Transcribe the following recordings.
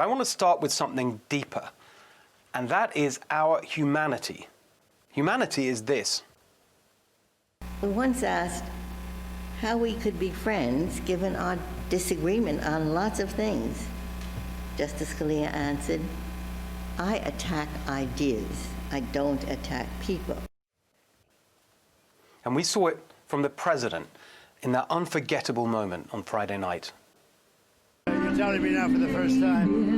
I want to start with something deeper, and that is our humanity. Humanity is this. We once asked how we could be friends given our disagreement on lots of things. Justice Scalia answered, "I attack ideas. I don't attack people." And we saw it from the president in that unforgettable moment on Friday night. You're telling me now for the first time.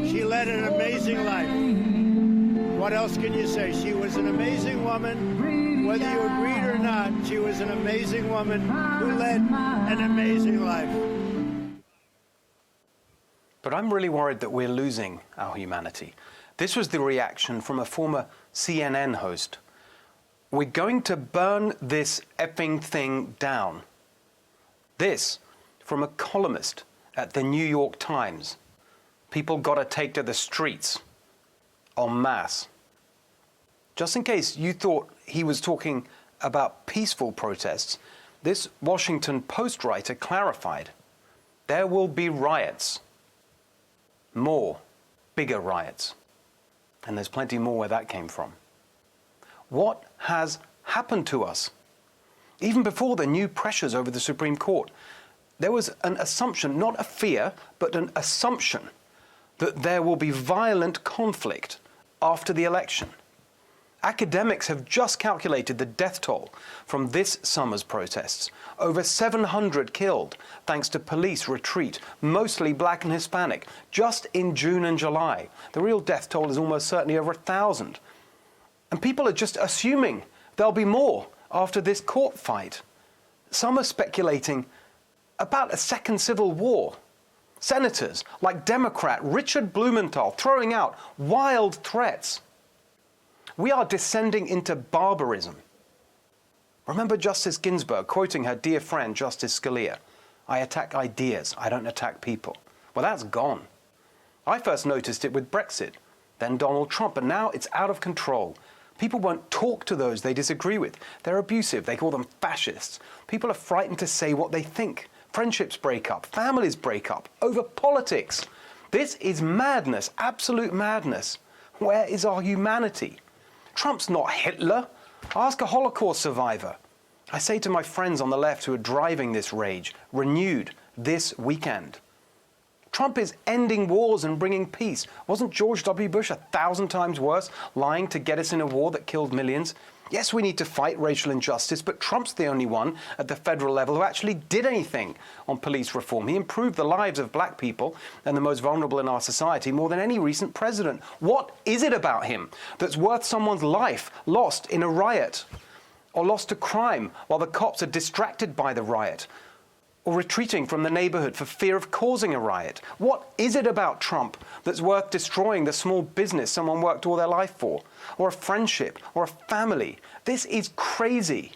She led an amazing life. What else can you say? She was an amazing woman. Whether you agreed or not, she was an amazing woman who led an amazing life. But I'm really worried that we're losing our humanity. This was the reaction from a former CNN host. We're going to burn this effing thing down. This from a columnist at the New York Times. People gotta take to the streets en masse. Just in case you thought he was talking about peaceful protests, this Washington Post writer clarified, there will be riots. More, bigger riots. And there's plenty more where that came from. What has happened to us? Even before the new pressures over the Supreme Court, there was an assumption, not a fear, but an assumption that there will be violent conflict after the election. Academics have just calculated the death toll from this summer's protests. Over 700 killed, thanks to police retreat, mostly black and Hispanic, just in June and July. The real death toll is almost certainly over 1,000. And people are just assuming there'll be more after this court fight. Some are speculating about a second civil war. Senators like Democrat Richard Blumenthal throwing out wild threats. We are descending into barbarism. Remember Justice Ginsburg quoting her dear friend Justice Scalia, "I attack ideas, I don't attack people." Well, that's gone. I first noticed it with Brexit, then Donald Trump, and now it's out of control. People won't talk to those they disagree with. They're abusive. They call them fascists. People are frightened to say what they think. Friendships break up. Families break up over politics. This is madness, absolute madness. Where is our humanity? Trump's not Hitler. Ask a Holocaust survivor. I say to my friends on the left who are driving this rage, renewed this weekend. Trump is ending wars and bringing peace. Wasn't George W. Bush 1,000 times worse, lying to get us in a war that killed millions? Yes, we need to fight racial injustice, but Trump's the only one at the federal level who actually did anything on police reform. He improved the lives of black people and the most vulnerable in our society more than any recent president. What is it about him that's worth someone's life lost in a riot, or lost to crime while the cops are distracted by the riot, or retreating from the neighborhood for fear of causing a riot? What is it about Trump that's worth destroying the small business someone worked all their life for, or a friendship, or a family? This is crazy.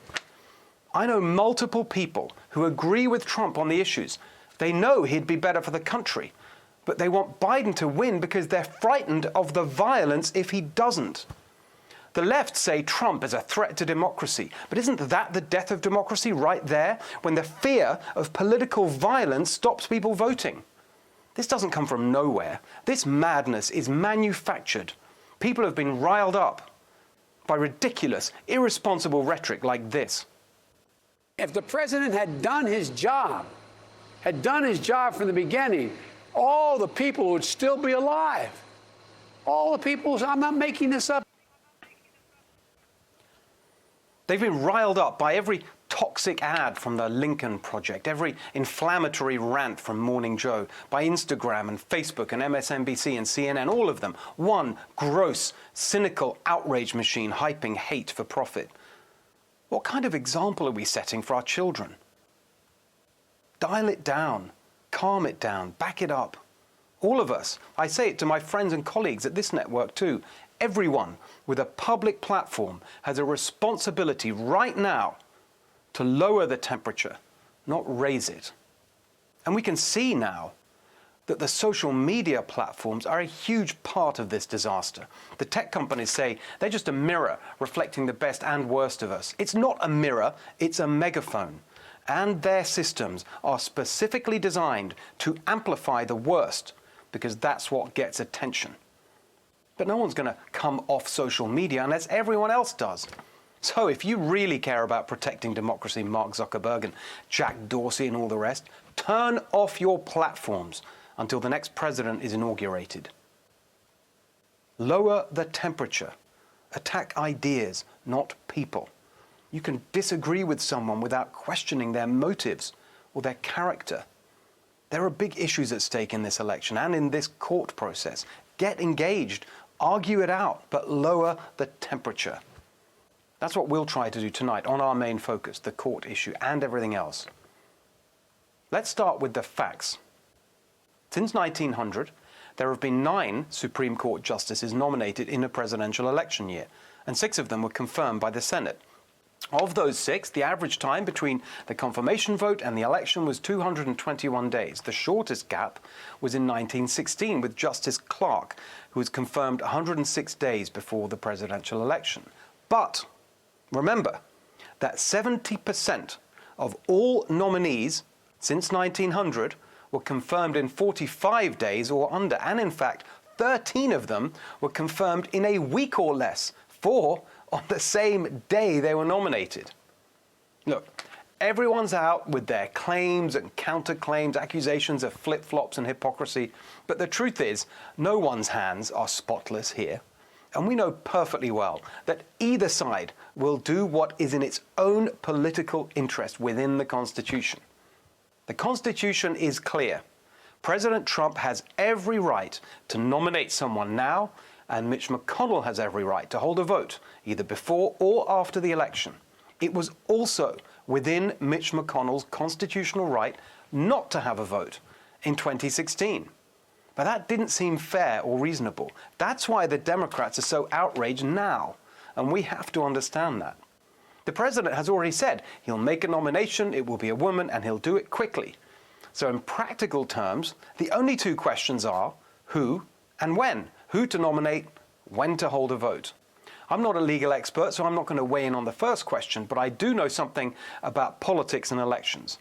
I know multiple people who agree with Trump on the issues. They know he'd be better for the country, but they want Biden to win because they're frightened of the violence if he doesn't. The left say Trump is a threat to democracy, but isn't that the death of democracy right there, when the fear of political violence stops people voting? This doesn't come from nowhere. This madness is manufactured. People have been riled up by ridiculous, irresponsible rhetoric like this. If the president had done his job from the beginning, all the people would still be alive. All the people, I'm not making this up. They've been riled up by every toxic ad from the Lincoln Project, every inflammatory rant from Morning Joe, by Instagram and Facebook and MSNBC and CNN, all of them. One gross, cynical outrage machine hyping hate for profit. What kind of example are we setting for our children? Dial it down, calm it down, back it up. All of us. I say it to my friends and colleagues at this network too. Everyone with a public platform has a responsibility right now to lower the temperature, not raise it. And we can see now that the social media platforms are a huge part of this disaster. The tech companies say they're just a mirror reflecting the best and worst of us. It's not a mirror, it's a megaphone. and their systems are specifically designed to amplify the worst, because that's what gets attention. But no one's going to come off social media unless everyone else does. So if you really care about protecting democracy, Mark Zuckerberg and Jack Dorsey and all the rest, turn off your platforms until the next president is inaugurated. Lower the temperature. Attack ideas, not people. You can disagree with someone without questioning their motives or their character. There are big issues at stake in this election and in this court process. Get engaged, argue it out, but lower the temperature. That's what we'll try to do tonight on our main focus, the court issue and everything else. Let's start with the facts. Since 1900, there have been 9 Supreme Court justices nominated in a presidential election year, and 6 of them were confirmed by the Senate. Of those 6, the average time between the confirmation vote and the election was 221 days. The shortest gap was in 1916 with Justice Clark, who was confirmed 106 days before the presidential election. But remember that 70% of all nominees since 1900 were confirmed in 45 days or under, and in fact, 13 of them were confirmed in a week or less, 4 on the same day they were nominated. Look, everyone's out with their claims and counterclaims, accusations of flip-flops and hypocrisy, but the truth is, no one's hands are spotless here. And we know perfectly well that either side will do what is in its own political interest within the Constitution. The Constitution is clear. President Trump has every right to nominate someone now, and Mitch McConnell has every right to hold a vote, either before or after the election. It was also within Mitch McConnell's constitutional right not to have a vote in 2016. But that didn't seem fair or reasonable. That's why the Democrats are so outraged now, and we have to understand that. The president has already said he'll make a nomination, it will be a woman, and he'll do it quickly. So in practical terms, the only 2 questions are who and when. Who to nominate, when to hold a vote. I'm not a legal expert, so I'm not going to weigh in on the first question, but I do know something about politics and elections.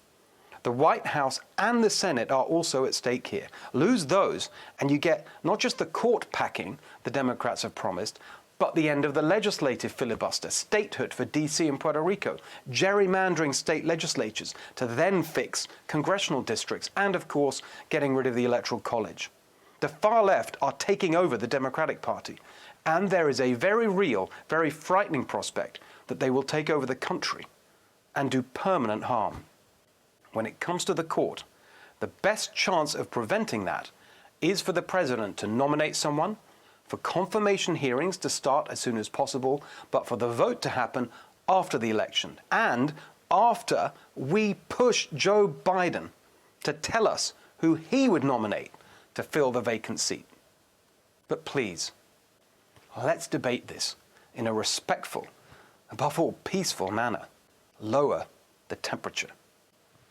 The White House and the Senate are also at stake here. Lose those, and you get not just the court packing the Democrats have promised, but the end of the legislative filibuster, statehood for D.C. and Puerto Rico, gerrymandering state legislatures to then fix congressional districts, and of course, getting rid of the Electoral College. The far left are taking over the Democratic Party, and there is a very real, very frightening prospect that they will take over the country and do permanent harm. When it comes to the court, the best chance of preventing that is for the president to nominate someone, for confirmation hearings to start as soon as possible, but for the vote to happen after the election and after we push Joe Biden to tell us who he would nominate to fill the vacant seat. But please, let's debate this in a respectful, above all peaceful manner. Lower the temperature.